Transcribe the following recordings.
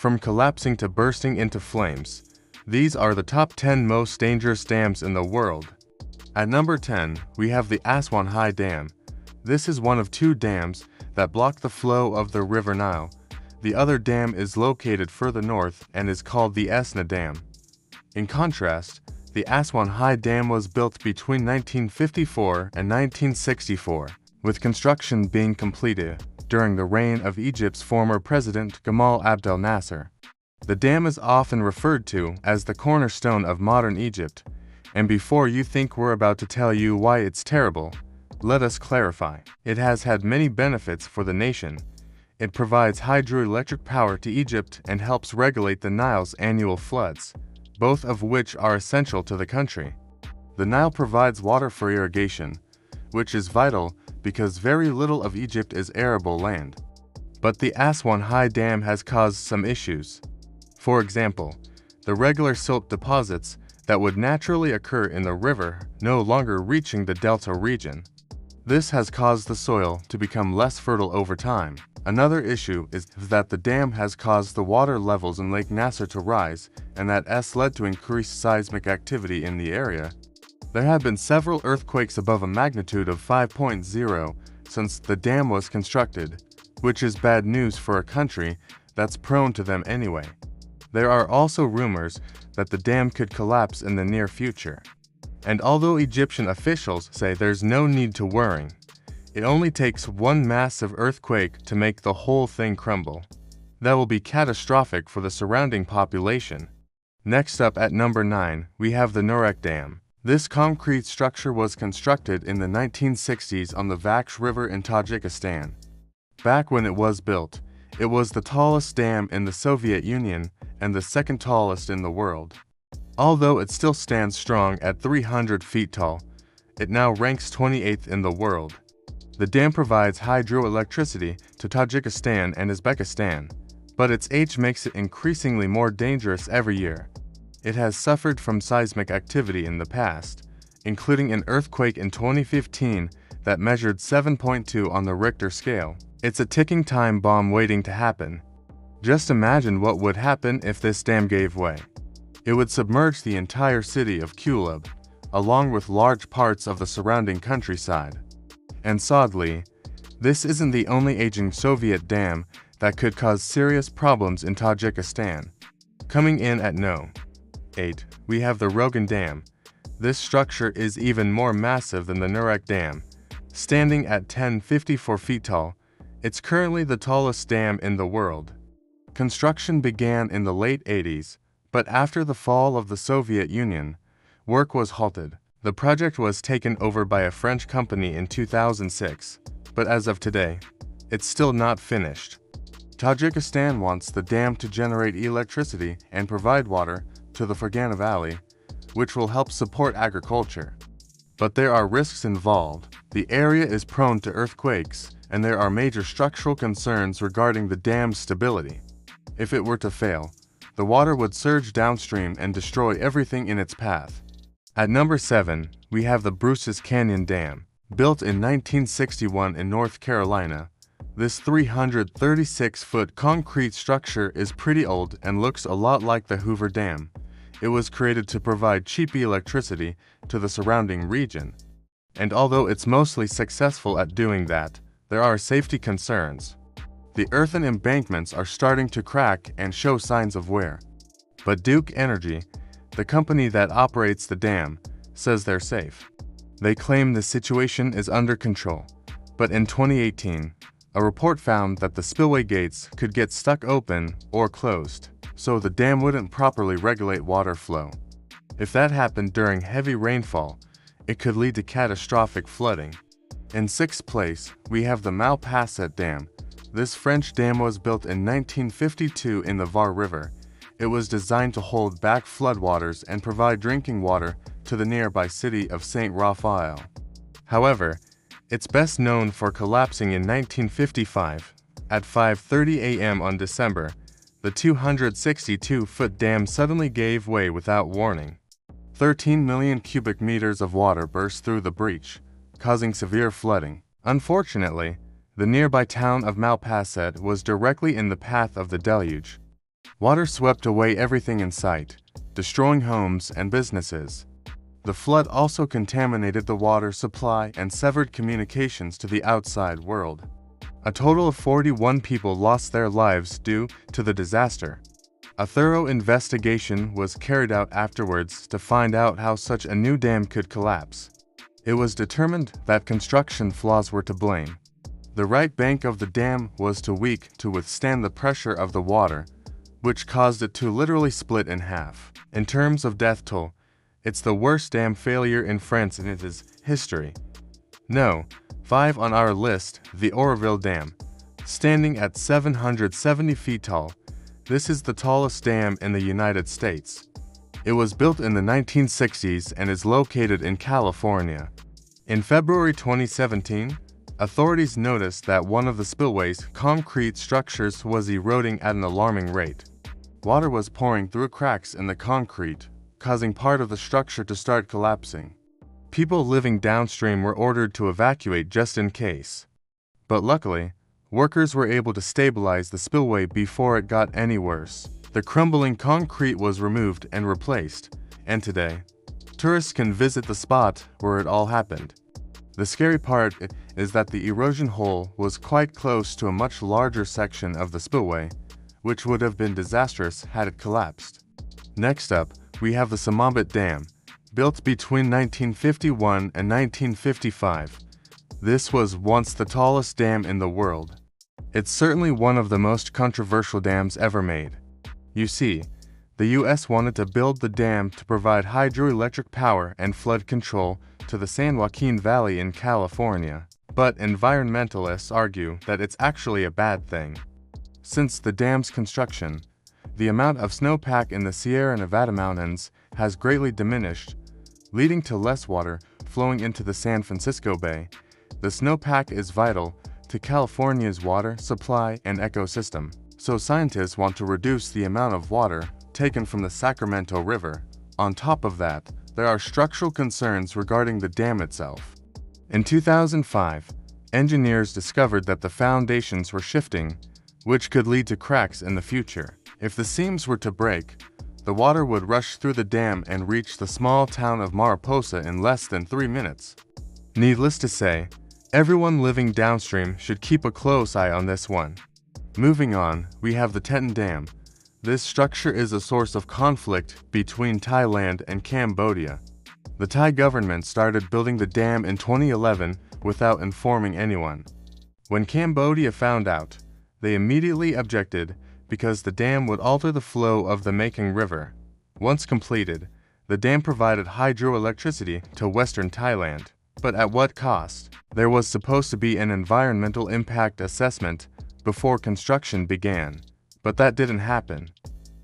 from collapsing to bursting into flames. These are the top 10 most dangerous dams in the world. At number 10, we have the Assuan High Dam. This is one of two dams that block the flow of the River Nile. The other dam is located further north and is called the Henan Dam. In contrast, the Assuan High Dam was built between 1954 and 1964, with construction being completed during the reign of Egypt's former president Gamal Abdel Nasser. The dam is often referred to as the cornerstone of modern Egypt, and before you think we're about to tell you why it's terrible, let us clarify. It has had many benefits for the nation. It provides hydroelectric power to Egypt and helps regulate the Nile's annual floods, both of which are essential to the country. The Nile provides water for irrigation, which is vital because very little of Egypt is arable land. But the Assuan High Dam has caused some issues. For example, the regular silt deposits that would naturally occur in the river no longer reaching the delta region. This has caused the soil to become less fertile over time. Another issue is that the dam has caused the water levels in Lake Nasser to rise, and that has led to increased seismic activity in the area. There have been several earthquakes above a magnitude of 5.0 since the dam was constructed, which is bad news for a country that's prone to them anyway. There are also rumors that the dam could collapse in the near future. And although Egyptian officials say there's no need to worry, it only takes one massive earthquake to make the whole thing crumble. That will be catastrophic for the surrounding population. Next up at number 9, we have the Nurek Dam. This concrete structure was constructed in the 1960s on the Vaiont River in Tajikistan. Back when it was built, it was the tallest dam in the Soviet Union and the second tallest in the world. Although it still stands strong at 300 feet tall, it now ranks 28th in the world. The dam provides hydroelectricity to Tajikistan and Uzbekistan, but its age makes it increasingly more dangerous every year. It has suffered from seismic activity in the past, including an earthquake in 2015 that measured 7.2 on the Richter scale. It's a ticking time bomb waiting to happen. Just imagine what would happen if this dam gave way. It would submerge the entire city of Kulub, along with large parts of the surrounding countryside. And sadly, this isn't the only aging Soviet dam that could cause serious problems in Tajikistan. Coming in at No. 8, we have the Rogun Dam. This structure is even more massive than the Nurek Dam. Standing at 1054 feet tall, it's currently the tallest dam in the world. Construction began in the late 80s, but after the fall of the Soviet Union, work was halted. The project was taken over by a French company in 2006, but as of today, it's still not finished. Tajikistan wants the dam to generate electricity and provide water to the Fergana Valley, which will help support agriculture. But there are risks involved. The area is prone to earthquakes, and there are major structural concerns regarding the dam's stability. If it were to fail, the water would surge downstream and destroy everything in its path. At number 7, we have the Bruce's Canyon Dam. Built in 1961 in North Carolina, this 336-foot concrete structure is pretty old and looks a lot like the Hoover Dam. It was created to provide cheap electricity to the surrounding region. And although it's mostly successful at doing that, there are safety concerns. The earthen embankments are starting to crack and show signs of wear. But Duke Energy, the company that operates the dam, says they're safe. They claim the situation is under control. But in 2018, a report found that the spillway gates could get stuck open or closed, so the dam wouldn't properly regulate water flow. If that happened during heavy rainfall, it could lead to catastrophic flooding. In 6th place, we have the Malpasset Dam. This French dam was built in 1952 in the Var River. It was designed to hold back floodwaters and provide drinking water to the nearby city of Saint Raphael. However, it's best known for collapsing in 1955. At 5:30 a.m. on December, the 262-foot dam suddenly gave way without warning. 13 million cubic meters of water burst through the breach, causing severe flooding. Unfortunately, the nearby town of Malpasset was directly in the path of the deluge. Water swept away everything in sight, destroying homes and businesses. The flood also contaminated the water supply and severed communications to the outside world. A total of 41 people lost their lives due to the disaster. A thorough investigation was carried out afterwards to find out how such a new dam could collapse. It was determined that construction flaws were to blame. The right bank of the dam was too weak to withstand the pressure of the water, which caused it to literally split in half. In terms of death toll, it's the worst dam failure in France in its history. No. 5 on our list, the Oroville Dam. Standing at 770 feet tall, this is the tallest dam in the United States. It was built in the 1960s and is located in California. In February 2017, authorities noticed that one of the spillway's concrete structures was eroding at an alarming rate. Water was pouring through cracks in the concrete, causing part of the structure to start collapsing. People living downstream were ordered to evacuate just in case. But luckily, workers were able to stabilize the spillway before it got any worse. The crumbling concrete was removed and replaced, and today, tourists can visit the spot where it all happened. The scary part is that the erosion hole was quite close to a much larger section of the spillway, which would have been disastrous had it collapsed. Next up, we have the Malpasset Dam, built between 1951 and 1955. This was once the tallest dam in the world. It's certainly one of the most controversial dams ever made. You see, the US wanted to build the dam to provide hydroelectric power and flood control to the San Joaquin Valley in California. But environmentalists argue that it's actually a bad thing. Since the dam's construction, the amount of snowpack in the Sierra Nevada mountains has greatly diminished, leading to less water flowing into the San Francisco Bay. The snowpack is vital to California's water supply and ecosystem, so scientists want to reduce the amount of water taken from the Sacramento River. On top of that, there are structural concerns regarding the dam itself. In 2005, engineers discovered that the foundations were shifting, which could lead to cracks in the future. If the seams were to break, the water would rush through the dam and reach the small town of Mariposa in less than 3 minutes. Needless to say, everyone living downstream should keep a close eye on this one. Moving on, we have the Teton Dam. This structure is a source of conflict between Thailand and Cambodia. The Thai government started building the dam in 2011 without informing anyone. When Cambodia found out, they immediately objected because the dam would alter the flow of the Mekong River. Once completed, the dam provided hydroelectricity to western Thailand. But at what cost? There was supposed to be an environmental impact assessment before construction began, but that didn't happen.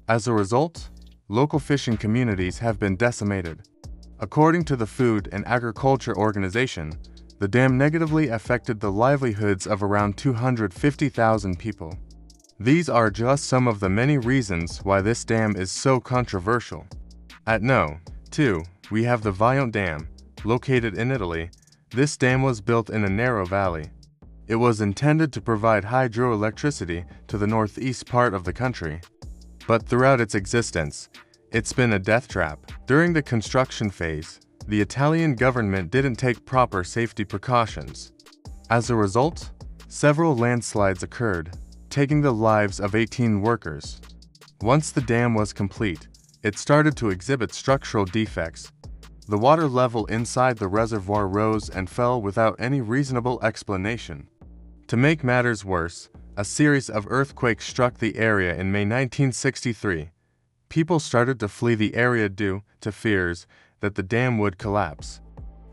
As a result, local fishing communities have been decimated. According to the Food and Agriculture Organization, the dam negatively affected the livelihoods of around 250,000 people. These are just some of the many reasons why this dam is so controversial. At No. 2, we have the Vaiont Dam, located in Italy. This dam was built in a narrow valley. It was intended to provide hydroelectricity to the northeast part of the country. But throughout its existence, it's been a death trap. During the construction phase, the Italian government didn't take proper safety precautions. As a result, several landslides occurred, taking the lives of 18 workers. Once the dam was complete, it started to exhibit structural defects. The water level inside the reservoir rose and fell without any reasonable explanation. To make matters worse, a series of earthquakes struck the area in May 1963. People started to flee the area due to fears that the dam would collapse.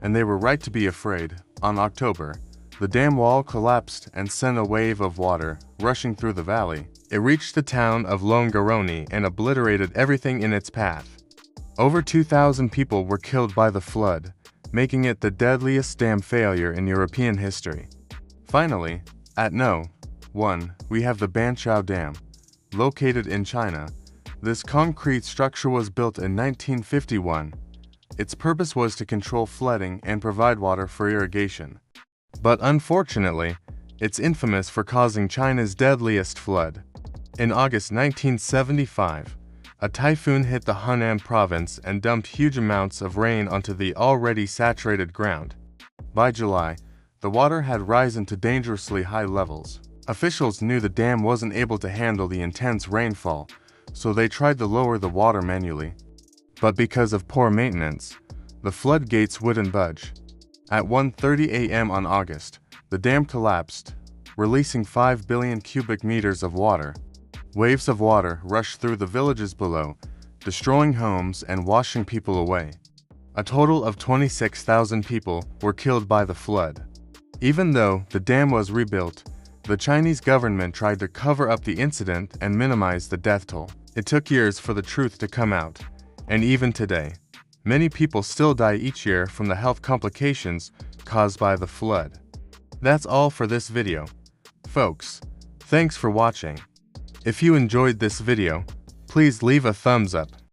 And they were right to be afraid. On October, the dam wall collapsed and sent a wave of water rushing through the valley. It reached the town of Longarone and obliterated everything in its path. Over 2,000 people were killed by the flood, making it the deadliest dam failure in European history. Finally, at No. 1, we have the Banqiao Dam, located in China. This concrete structure was built in 1951. Its purpose was to control flooding and provide water for irrigation. But unfortunately, it's infamous for causing China's deadliest flood. In August 1975, a typhoon hit the Henan Province and dumped huge amounts of rain onto the already saturated ground. By July, the water had risen to dangerously high levels. Officials knew the dam wasn't able to handle the intense rainfall, so they tried to lower the water manually. But because of poor maintenance, the floodgates wouldn't budge. At 1:30 a.m. on August, the dam collapsed, releasing 5 billion cubic meters of water. Waves of water rushed through the villages below, destroying homes and washing people away. A total of 26,000 people were killed by the flood. Even though the dam was rebuilt, the Chinese government tried to cover up the incident and minimize the death toll. It took years for the truth to come out, and even today, many people still die each year from the health complications caused by the flood. That's all for this video. Folks, thanks for watching. If you enjoyed this video, please leave a thumbs up